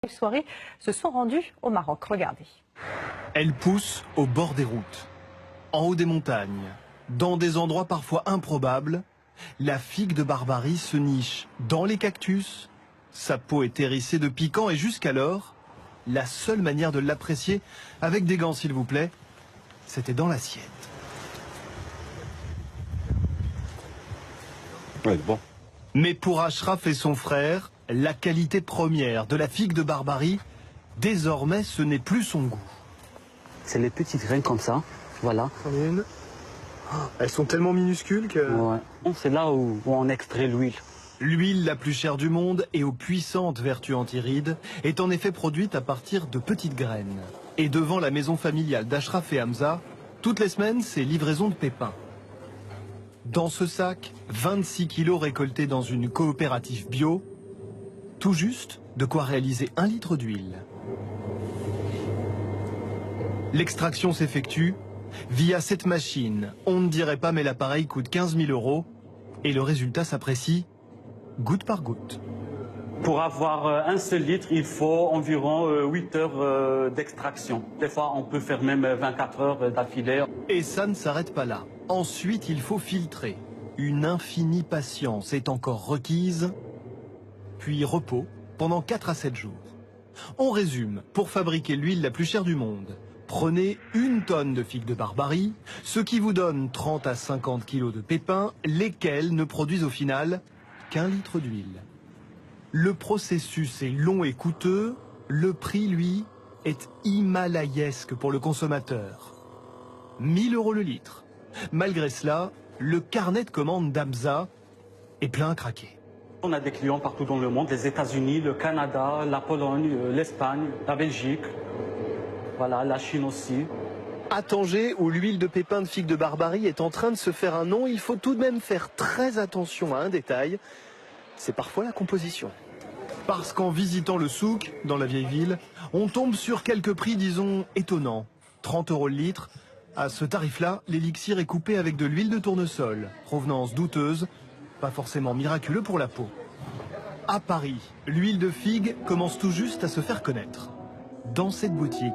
soirée se sont rendus au Maroc. Regardez. Elle pousse au bord des routes, en haut des montagnes, dans des endroits parfois improbables. La figue de Barbarie se niche dans les cactus. Sa peau est hérissée de piquants et jusqu'alors, la seule manière de l'apprécier, avec des gants s'il vous plaît, c'était dans l'assiette. Ouais, bon. Mais pour Ashraf et son frère, la qualité première de la figue de Barbarie, désormais ce n'est plus son goût. C'est les petites graines comme ça, voilà. Elles sont tellement minuscules que... Ouais. C'est là où on extrait l'huile. L'huile la plus chère du monde et aux puissantes vertus antirides est en effet produite à partir de petites graines. Et devant la maison familiale d'Ashraf et Hamza, toutes les semaines, c'est livraison de pépins. Dans ce sac, 26 kilos récoltés dans une coopérative bio, tout juste de quoi réaliser 1 litre d'huile. L'extraction s'effectue via cette machine. On ne dirait pas, mais l'appareil coûte 15 000 € et le résultat s'apprécie goutte par goutte. Pour avoir un seul litre, il faut environ 8 heures d'extraction. Des fois, on peut faire même 24 heures d'affilée. Et ça ne s'arrête pas là. Ensuite, il faut filtrer. Une infinie patience est encore requise. Puis repos pendant 4 à 7 jours. On résume. Pour fabriquer l'huile la plus chère du monde, prenez 1 tonne de figues de Barbarie, ce qui vous donne 30 à 50 kilos de pépins, lesquels ne produisent au final qu'1 litre d'huile. Le processus est long et coûteux. Le prix, lui, est himalayesque pour le consommateur. 1 000 € le litre. Malgré cela, le carnet de commandes d'Hamza est plein à craquer. On a des clients partout dans le monde, les États-Unis, le Canada, la Pologne, l'Espagne, la Belgique, voilà, la Chine aussi. À Tanger, où l'huile de pépins de figue de Barbarie est en train de se faire un nom, il faut tout de même faire très attention à un détail. C'est parfois la composition. Parce qu'en visitant le souk, dans la vieille ville, on tombe sur quelques prix, disons, étonnants. 30 € le litre. À ce tarif-là, l'élixir est coupé avec de l'huile de tournesol, provenance douteuse, pas forcément miraculeux pour la peau. À Paris, l'huile de figue commence tout juste à se faire connaître. Dans cette boutique,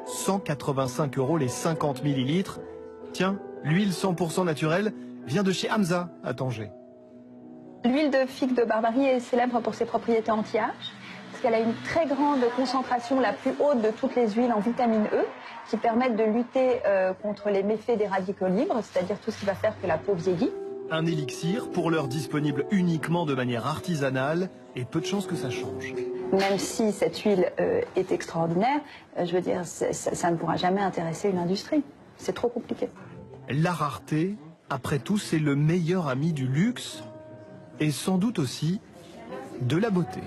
185 € les 50 millilitres. Tiens, l'huile 100% naturelle vient de chez Hamza à Tanger. L'huile de figue de Barbarie est célèbre pour ses propriétés anti-âge, parce qu'elle a une très grande concentration, la plus haute de toutes les huiles en vitamine E, qui permettent de lutter contre les méfaits des radicaux libres, c'est-à-dire tout ce qui va faire que la peau vieillit. Un élixir, pour l'heure disponible uniquement de manière artisanale, et peu de chances que ça change. Même si cette huile est extraordinaire, je veux dire, ça ne pourra jamais intéresser une industrie. C'est trop compliqué. La rareté, après tout, c'est le meilleur ami du luxe, et sans doute aussi de la beauté.